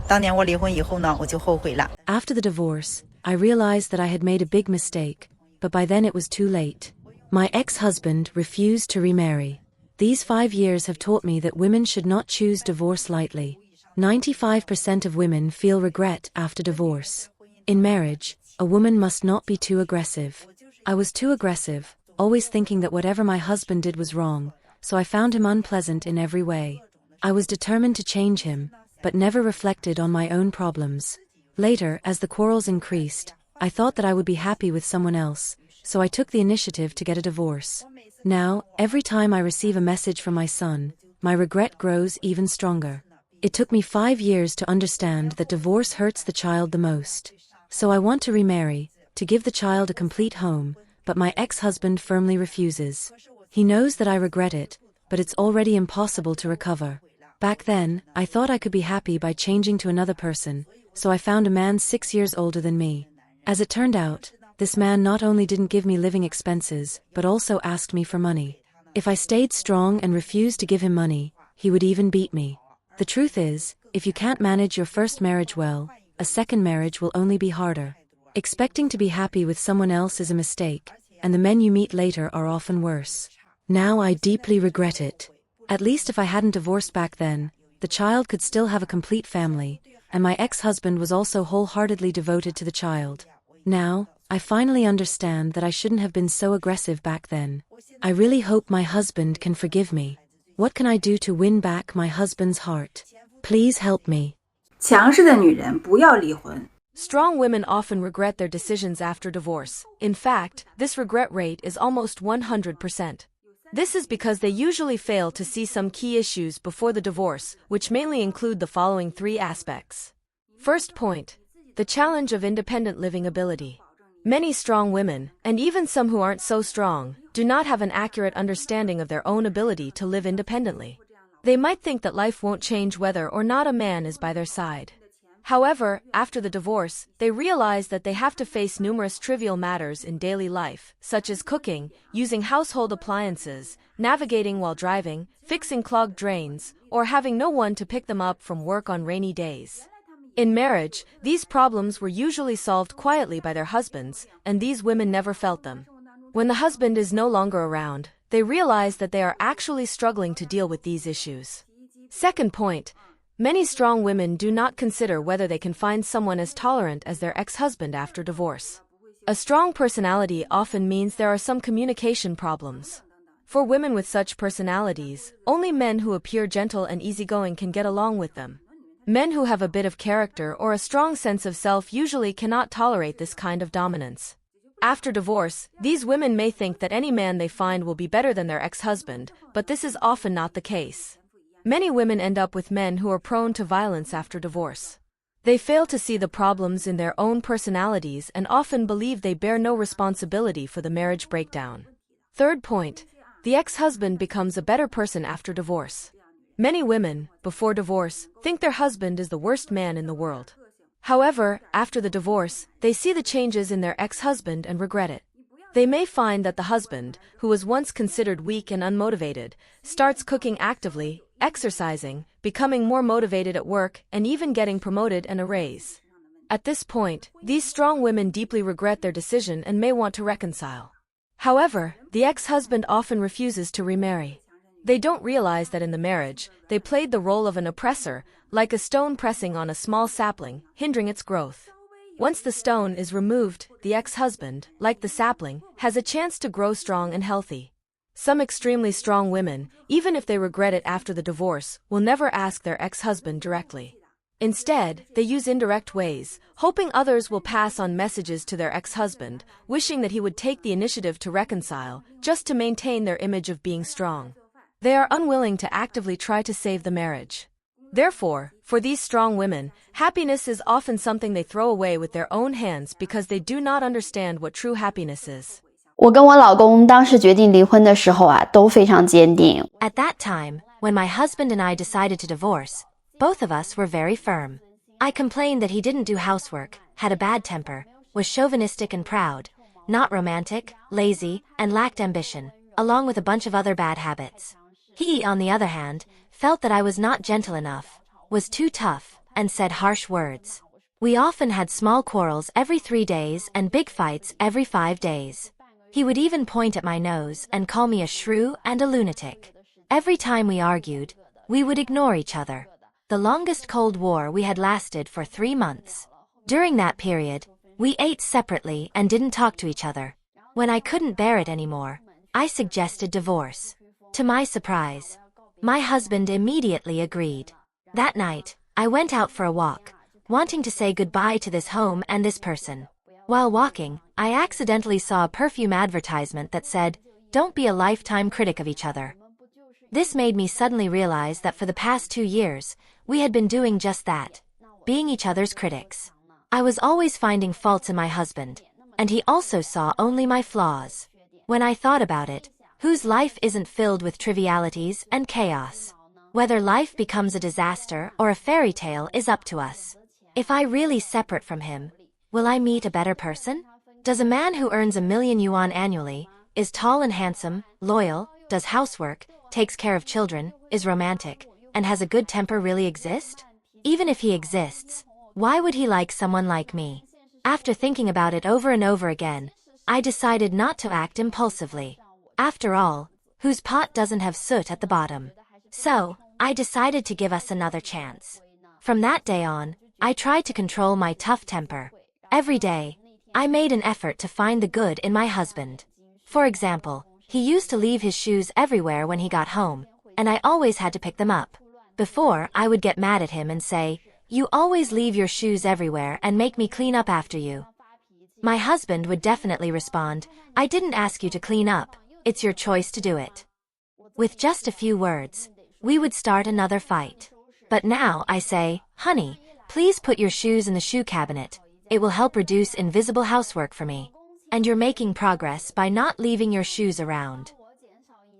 当年我离婚以后呢，我就后悔了。 After the divorce, I realized that I had made a big mistake, but by then it was too late. My ex-husband refused to remarry. These 5 years have taught me that women should not choose divorce lightly. 95% of women feel regret after divorce. In marriage, a woman must not be too aggressive. I was too aggressive, always thinking that whatever my husband did was wrong, so I found him unpleasant in every way. I was determined to change him, but never reflected on my own problems. Later, as the quarrels increased, I thought that I would be happy with someone else, so I took the initiative to get a divorce. Now, every time I receive a message from my son, my regret grows even stronger. It took me 5 years to understand that divorce hurts the child the most. So I want to remarry, to give the child a complete home, but my ex-husband firmly refuses. He knows that I regret it, but it's already impossible to recover. Back then, I thought I could be happy by changing to another person, so I found a man 6 years older than me. As it turned out, this man not only didn't give me living expenses, but also asked me for money. If I stayed strong and refused to give him money, he would even beat me. The truth is, if you can't manage your first marriage well, a second marriage will only be harder. Expecting to be happy with someone else is a mistake, and the men you meet later are often worse. Now I deeply regret it. At least if I hadn't divorced back then, the child could still have a complete family, and my ex-husband was also wholeheartedly devoted to the child. Now, I finally understand that I shouldn't have been so aggressive back then. I really hope my husband can forgive me. What can I do to win back my husband's heart? Please help me. 强势的女人不要离婚。 Strong women often regret their decisions after divorce. In fact, this regret rate is almost 100%. This is because they usually fail to see some key issues before the divorce, which mainly include the following 3 aspects. First point, the challenge of independent living ability. Many strong women, and even some who aren't so strong, do not have an accurate understanding of their own ability to live independently. They might think that life won't change whether or not a man is by their side. However, after the divorce, they realize that they have to face numerous trivial matters in daily life, such as cooking, using household appliances, navigating while driving, fixing clogged drains, or having no one to pick them up from work on rainy days. In marriage, these problems were usually solved quietly by their husbands, and these women never felt them. When the husband is no longer around, they realize that they are actually struggling to deal with these issues. Second point, many strong women do not consider whether they can find someone as tolerant as their ex-husband after divorce. A strong personality often means there are some communication problems. For women with such personalities, only men who appear gentle and easygoing can get along with them. Men who have a bit of character or a strong sense of self usually cannot tolerate this kind of dominance. After divorce, these women may think that any man they find will be better than their ex-husband, but this is often not the case. Many women end up with men who are prone to violence after divorce. They fail to see the problems in their own personalities and often believe they bear no responsibility for the marriage breakdown. Third point, the ex-husband becomes a better person after divorce. Many women, before divorce, think their husband is the worst man in the world. However, after the divorce, they see the changes in their ex-husband and regret it. They may find that the husband, who was once considered weak and unmotivated, starts cooking actively, exercising, becoming more motivated at work, and even getting promoted and a raise. At this point, these strong women deeply regret their decision and may want to reconcile. However, the ex-husband often refuses to remarry. They don't realize that in the marriage, they played the role of an oppressor, like a stone pressing on a small sapling, hindering its growth. Once the stone is removed, the ex-husband, like the sapling, has a chance to grow strong and healthy. Some extremely strong women, even if they regret it after the divorce, will never ask their ex-husband directly. Instead, they use indirect ways, hoping others will pass on messages to their ex-husband, wishing that he would take the initiative to reconcile, just to maintain their image of being strong. They are unwilling to actively try to save the marriage. Therefore, for these strong women, happiness is often something they throw away with their own hands because they do not understand what true happiness is. 我跟我老公当时决定离婚的时候啊，都非常坚定。 At that time, when my husband and I decided to divorce, both of us were very firm. I complained that he didn't do housework, had a bad temper, was chauvinistic and proud, not romantic, lazy, and lacked ambition, along with a bunch of other bad habits. He, on the other hand, felt that I was not gentle enough, was too tough, and said harsh words. We often had small quarrels every 3 days and big fights every 5 days. He would even point at my nose and call me a shrew and a lunatic. Every time we argued, we would ignore each other. The longest Cold War we had lasted for 3 months. During that period, we ate separately and didn't talk to each other. When I couldn't bear it anymore, I suggested divorce. To my surprise, my husband immediately agreed. That night, I went out for a walk, wanting to say goodbye to this home and this person. While walking, I accidentally saw a perfume advertisement that said, "Don't be a lifetime critic of each other." This made me suddenly realize that for the past 2 years, we had been doing just that, being each other's critics. I was always finding faults in my husband, and he also saw only my flaws. When I thought about it, whose life isn't filled with trivialities and chaos? Whether life becomes a disaster or a fairy tale is up to us. If I really separate from him, will I meet a better person? Does a man who earns $1,000,000 annually, is tall and handsome, loyal, does housework, takes care of children, is romantic, and has a good temper really exist? Even if he exists, why would he like someone like me? After thinking about it over and over again, I decided not to act impulsively. After all, whose pot doesn't have soot at the bottom? So, I decided to give us another chance. From that day on, I tried to control my tough temper. Every day, I made an effort to find the good in my husband. For example, he used to leave his shoes everywhere when he got home, and I always had to pick them up. Before, I would get mad at him and say, "You always leave your shoes everywhere and make me clean up after you." My husband would definitely respond, "I didn't ask you to clean up, it's your choice to do it." With just a few words, we would start another fight. But now I say, "Honey, please put your shoes in the shoe cabinet. It will help reduce invisible housework for me. And you're making progress by not leaving your shoes around."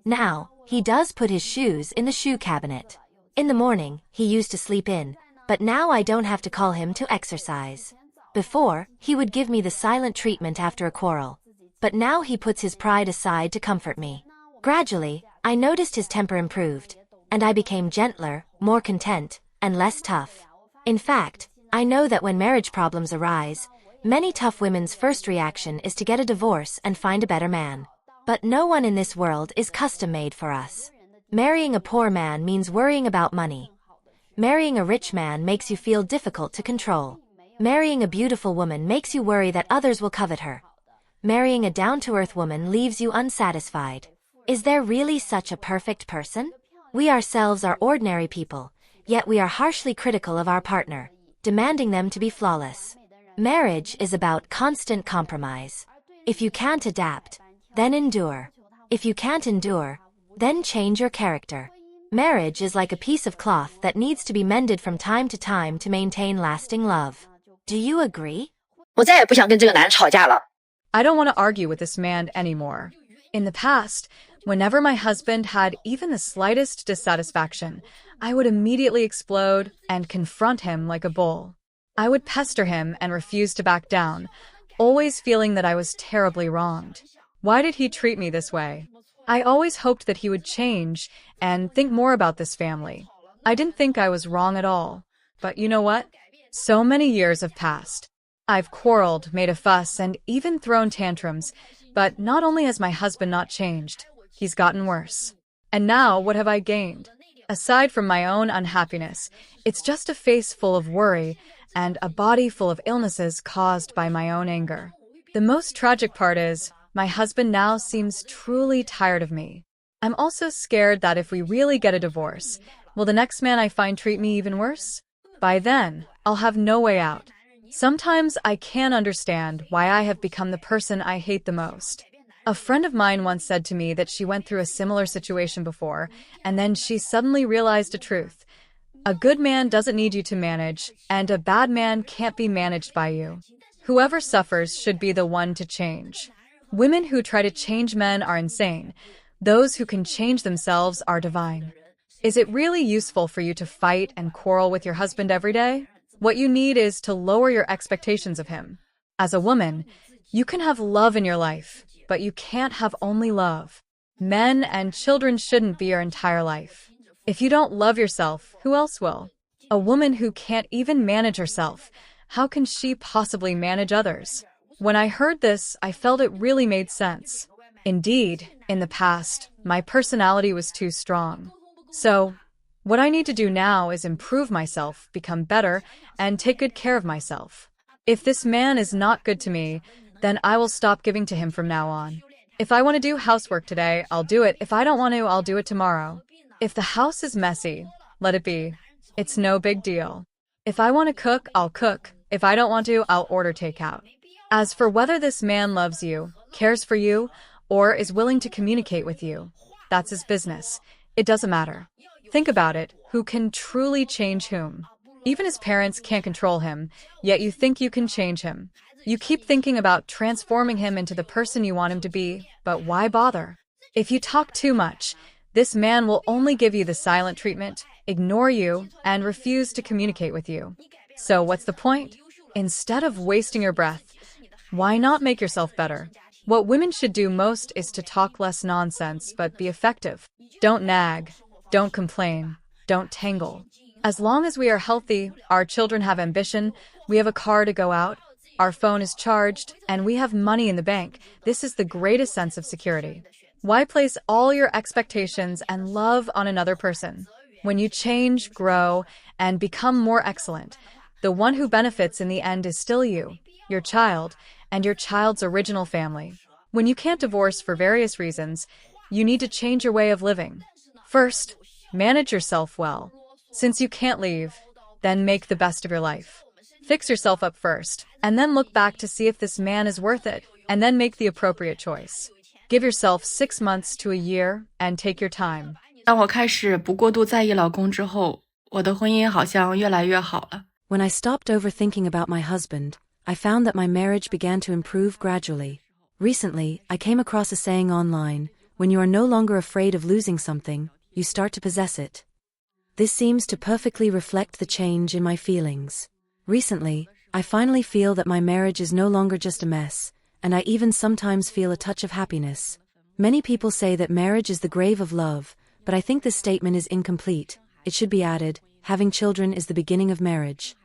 Now, he does put his shoes in the shoe cabinet. In the morning, he used to sleep in, but now I don't have to call him to exercise. Before, he would give me the silent treatment after a quarrel. But now he puts his pride aside to comfort me. Gradually, I noticed his temper improved, and I became gentler, more content, and less tough. In fact, I know that when marriage problems arise, many tough women's first reaction is to get a divorce and find a better man. But no one in this world is custom-made for us. Marrying a poor man means worrying about money. Marrying a rich man makes you feel difficult to control. Marrying a beautiful woman makes you worry that others will covet her. Marrying a down-to-earth woman leaves you unsatisfied. Is there really such a perfect person? We ourselves are ordinary people, yet we are harshly critical of our partner, demanding them to be flawless. Marriage is about constant compromise. If you can't adapt, then endure. If you can't endure, then change your character. Marriage is like a piece of cloth that needs to be mended from time to time to maintain lasting love. Do you agree? 我再也不想跟这个男人吵架了。 I don't want to argue with this man anymore. In the past, whenever my husband had even the slightest dissatisfaction, I would immediately explode and confront him like a bull. I would pester him and refuse to back down, always feeling that I was terribly wronged. Why did he treat me this way? I always hoped that he would change and think more about this family. I didn't think I was wrong at all. But you know what? So many years have passed. I've quarreled, made a fuss, and even thrown tantrums, but not only has my husband not changed, he's gotten worse. And now, what have I gained? Aside from my own unhappiness, it's just a face full of worry and a body full of illnesses caused by my own anger. The most tragic part is, my husband now seems truly tired of me. I'm also scared that if we really get a divorce, will the next man I find treat me even worse? By then, I'll have no way out. Sometimes I can't understand why I have become the person I hate the most. A friend of mine once said to me that she went through a similar situation before, and then she suddenly realized a truth. A good man doesn't need you to manage, and a bad man can't be managed by you. Whoever suffers should be the one to change. Women who try to change men are insane. Those who can change themselves are divine. Is it really useful for you to fight and quarrel with your husband every day? What you need is to lower your expectations of him. As a woman, you can have love in your life, but you can't have only love. Men and children shouldn't be your entire life. If you don't love yourself, who else will? A woman who can't even manage herself, how can she possibly manage others? When I heard this, I felt it really made sense. Indeed, in the past, my personality was too strong. So, what I need to do now is improve myself, become better, and take good care of myself. If this man is not good to me, then I will stop giving to him from now on. If I want to do housework today, I'll do it. If I don't want to, I'll do it tomorrow. If the house is messy, let it be. It's no big deal. If I want to cook, I'll cook. If I don't want to, I'll order takeout. As for whether this man loves you, cares for you, or is willing to communicate with you, that's his business. It doesn't matter. Think about it. Who can truly change whom? Even his parents can't control him, yet you think you can change him. You keep thinking about transforming him into the person you want him to be, but why bother? If you talk too much, this man will only give you the silent treatment, ignore you, and refuse to communicate with you. So what's the point? Instead of wasting your breath, why not make yourself better? What women should do most is to talk less nonsense, but be effective. Don't nag. Don't complain. Don't tangle. As long as we are healthy, our children have ambition, we have a car to go out, our phone is charged, and we have money in the bank, this is the greatest sense of security. Why place all your expectations and love on another person? When you change, grow, and become more excellent, the one who benefits in the end is still you, your child, and your child's original family. When you can't divorce for various reasons, you need to change your way of living. First, manage yourself well. Since you can't leave, then make the best of your life. Fix yourself up first, and then look back to see if this man is worth it, and then make the appropriate choice. Give yourself 6 months to a year, and take your time. 当我开始不过度在意老公之后，我的婚姻好像越来越好了。 When I stopped overthinking about my husband, I found that my marriage began to improve gradually. Recently, I came across a saying online, when you are no longer afraid of losing something, you start to possess it. This seems to perfectly reflect the change in my feelings. Recently, I finally feel that my marriage is no longer just a mess, and I even sometimes feel a touch of happiness. Many people say that marriage is the grave of love, but I think this statement is incomplete. It should be added, having children is the beginning of marriage.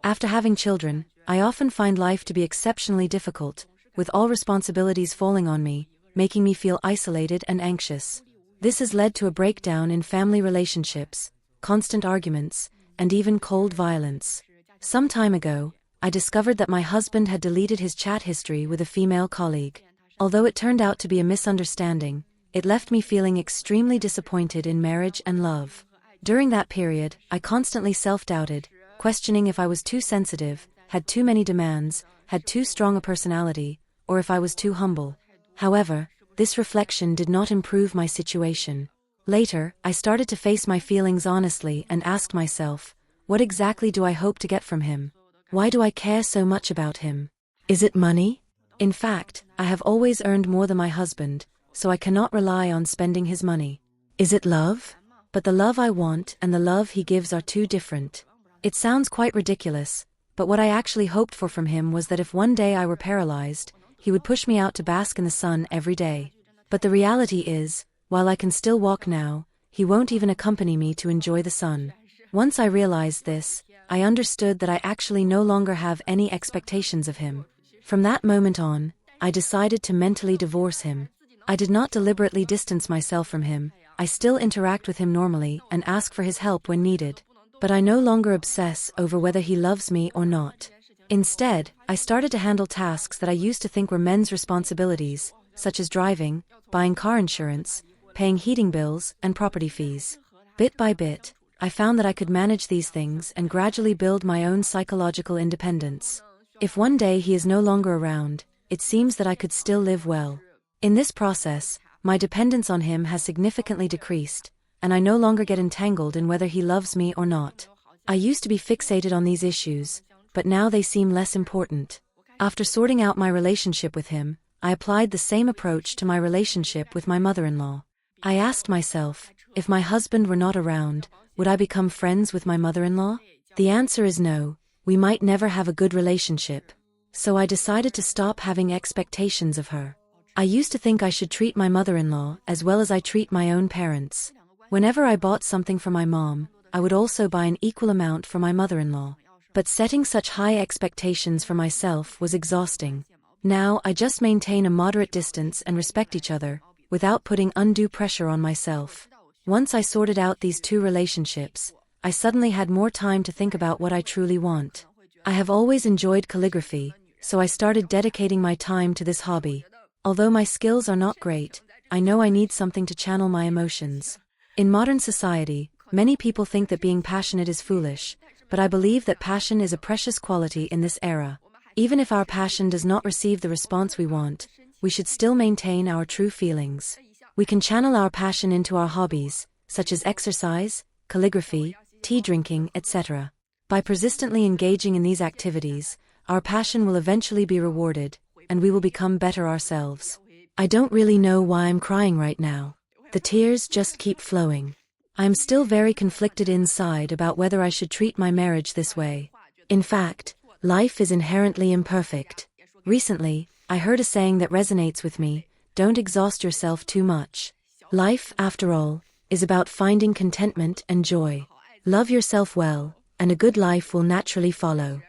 After having children, I often find life to be exceptionally difficult, with all responsibilities falling on me, making me feel isolated and anxious. This has led to a breakdown in family relationships, constant arguments, and even cold violence. Some time ago, I discovered that my husband had deleted his chat history with a female colleague. Although it turned out to be a misunderstanding, it left me feeling extremely disappointed in marriage and love. During that period, I constantly self-doubted, questioning if I was too sensitive, had too many demands, had too strong a personality, or if I was too humble. However, this reflection did not improve my situation. Later, I started to face my feelings honestly and asked myself, what exactly do I hope to get from him? Why do I care so much about him? Is it money? In fact, I have always earned more than my husband, so I cannot rely on spending his money. Is it love? But the love I want and the love he gives are two different. It sounds quite ridiculous, but what I actually hoped for from him was that if one day I were paralyzed, he would push me out to bask in the sun every day. But the reality is, while I can still walk now, he won't even accompany me to enjoy the sun. Once I realized this, I understood that I actually no longer have any expectations of him. From that moment on, I decided to mentally divorce him. I did not deliberately distance myself from him. I still interact with him normally and ask for his help when needed. But I no longer obsess over whether he loves me or not. Instead, I started to handle tasks that I used to think were men's responsibilities, such as driving, buying car insurance, paying heating bills, and property fees. Bit by bit, I found that I could manage these things and gradually build my own psychological independence. If one day he is no longer around, it seems that I could still live well. In this process, my dependence on him has significantly decreased, and I no longer get entangled in whether he loves me or not. I used to be fixated on these issues, but now they seem less important. After sorting out my relationship with him, I applied the same approach to my relationship with my mother-in-law. I asked myself, if my husband were not around, would I become friends with my mother-in-law? The answer is no, we might never have a good relationship. So I decided to stop having expectations of her. I used to think I should treat my mother-in-law as well as I treat my own parents. Whenever I bought something for my mom, I would also buy an equal amount for my mother-in-law. But setting such high expectations for myself was exhausting. Now I just maintain a moderate distance and respect each other, without putting undue pressure on myself. Once I sorted out these two relationships, I suddenly had more time to think about what I truly want. I have always enjoyed calligraphy, so I started dedicating my time to this hobby. Although my skills are not great, I know I need something to channel my emotions. In modern society, many people think that being passionate is foolish, but I believe that passion is a precious quality in this era. Even if our passion does not receive the response we want, we should still maintain our true feelings. We can channel our passion into our hobbies, such as exercise, calligraphy, tea drinking, etc. By persistently engaging in these activities, our passion will eventually be rewarded, and we will become better ourselves. I don't really know why I'm crying right now. The tears just keep flowing. I am still very conflicted inside about whether I should treat my marriage this way. In fact, life is inherently imperfect. Recently, I heard a saying that resonates with me: don't exhaust yourself too much. Life, after all, is about finding contentment and joy. Love yourself well, and a good life will naturally follow.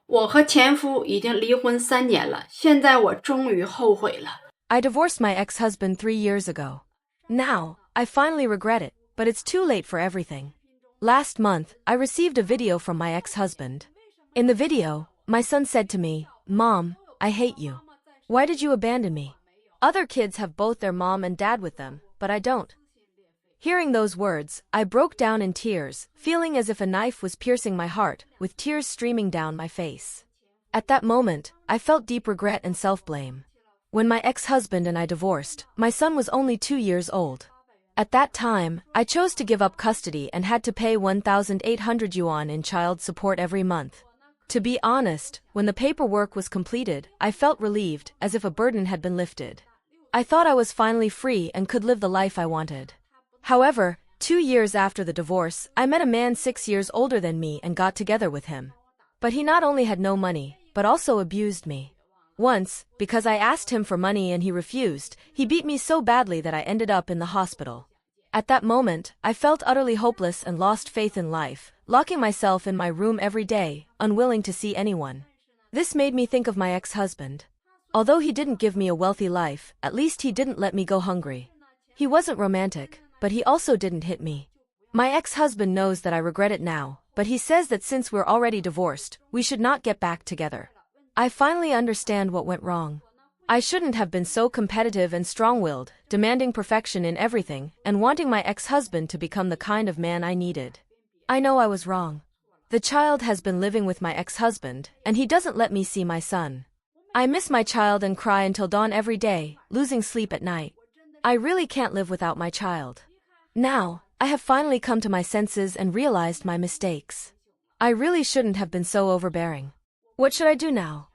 我和前夫已经离婚3年了，现在我终于后悔了。 I divorced my ex-husband 3 years ago. Now, I finally regret it, but it's too late for everything. Last month, I received a video from my ex-husband. In the video, my son said to me, "Mom, I hate you. Why did you abandon me? Other kids have both their mom and dad with them, but I don't." Hearing those words, I broke down in tears, feeling as if a knife was piercing my heart, with tears streaming down my face. At that moment, I felt deep regret and self-blame. When my ex-husband and I divorced, my son was only 2 years old. At that time, I chose to give up custody and had to pay 1,800 yuan in child support every month. To be honest, when the paperwork was completed, I felt relieved, as if a burden had been lifted. I thought I was finally free and could live the life I wanted. However, 2 years after the divorce, I met a man 6 years older than me and got together with him. But he not only had no money, but also abused me. Once, because I asked him for money and he refused, he beat me so badly that I ended up in the hospital. At that moment, I felt utterly hopeless and lost faith in life, locking myself in my room every day, unwilling to see anyone. This made me think of my ex-husband. Although he didn't give me a wealthy life, at least he didn't let me go hungry. He wasn't romantic, but he also didn't hit me. My ex-husband knows that I regret it now, but he says that since we're already divorced, we should not get back together. I finally understand what went wrong. I shouldn't have been so competitive and strong-willed, demanding perfection in everything, and wanting my ex-husband to become the kind of man I needed. I know I was wrong. The child has been living with my ex-husband, and he doesn't let me see my son. I miss my child and cry until dawn every day, losing sleep at night. I really can't live without my child. Now, I have finally come to my senses and realized my mistakes. I really shouldn't have been so overbearing. What should I do now?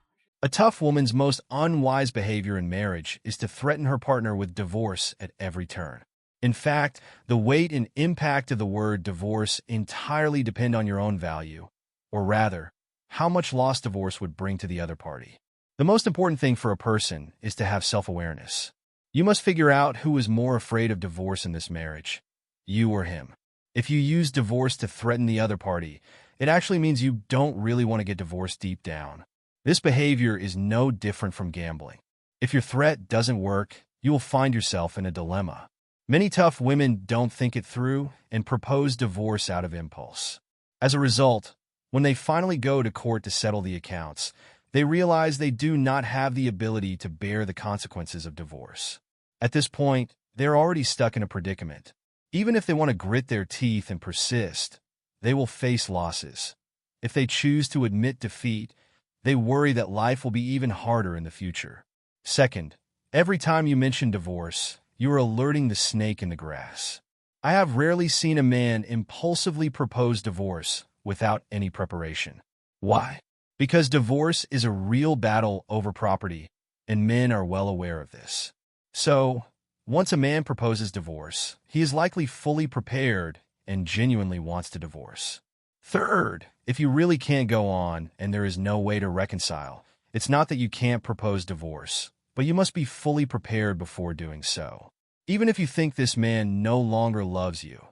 A tough woman's most unwise behavior in marriage is to threaten her partner with divorce at every turn. In fact, the weight and impact of the word divorce entirely depend on your own value, or rather, how much loss divorce would bring to the other party. The most important thing for a person is to have self-awareness. You must figure out who is more afraid of divorce in this marriage, you or him. If you use divorce to threaten the other party, it actually means you don't really want to get divorced deep down. This behavior is no different from gambling. If your threat doesn't work, you will find yourself in a dilemma. Many tough women don't think it through and propose divorce out of impulse. As a result, when they finally go to court to settle the accounts, they realize they do not have the ability to bear the consequences of divorce. At this point, they're already stuck in a predicament. Even if they want to grit their teeth and persist, they will face losses. If they choose to admit defeat, they worry that life will be even harder in the future. Second, every time you mention divorce, you are alerting the snake in the grass. I have rarely seen a man impulsively propose divorce without any preparation. Why? Because divorce is a real battle over property, and men are well aware of this. So, once a man proposes divorce, he is likely fully prepared and genuinely wants to divorce. Third, if you really can't go on and there is no way to reconcile, it's not that you can't propose divorce, but you must be fully prepared before doing so. Even if you think this man no longer loves you,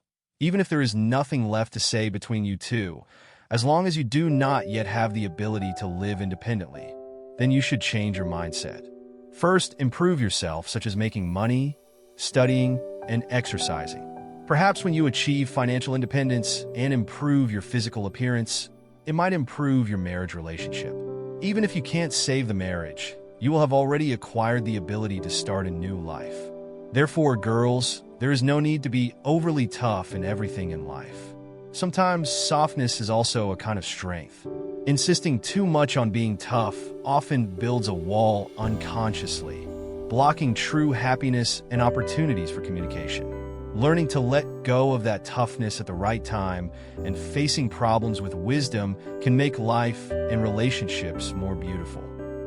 Even if there is nothing left to say between you two, as long as you do not yet have the ability to live independently, then you should change your mindset. First, improve yourself, such as making money, studying, and exercising. Perhaps when you achieve financial independence and improve your physical appearance, it might improve your marriage relationship. Even if you can't save the marriage, you will have already acquired the ability to start a new life. Therefore, girls, there is no need to be overly tough in everything in life. Sometimes softness is also a kind of strength. Insisting too much on being tough often builds a wall unconsciously, blocking true happiness and opportunities for communication. Learning to let go of that toughness at the right time and facing problems with wisdom can make life and relationships more beautiful.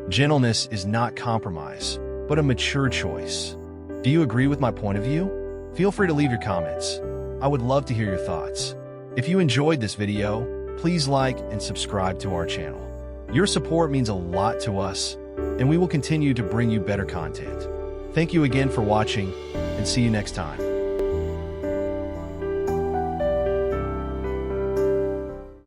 Gentleness is not compromise, but a mature choice. Do you agree with my point of view? Feel free to leave your comments. I would love to hear your thoughts. If you enjoyed this video, please like and subscribe to our channel. Your support means a lot to us, and we will continue to bring you better content. Thank you again for watching, and see you next time.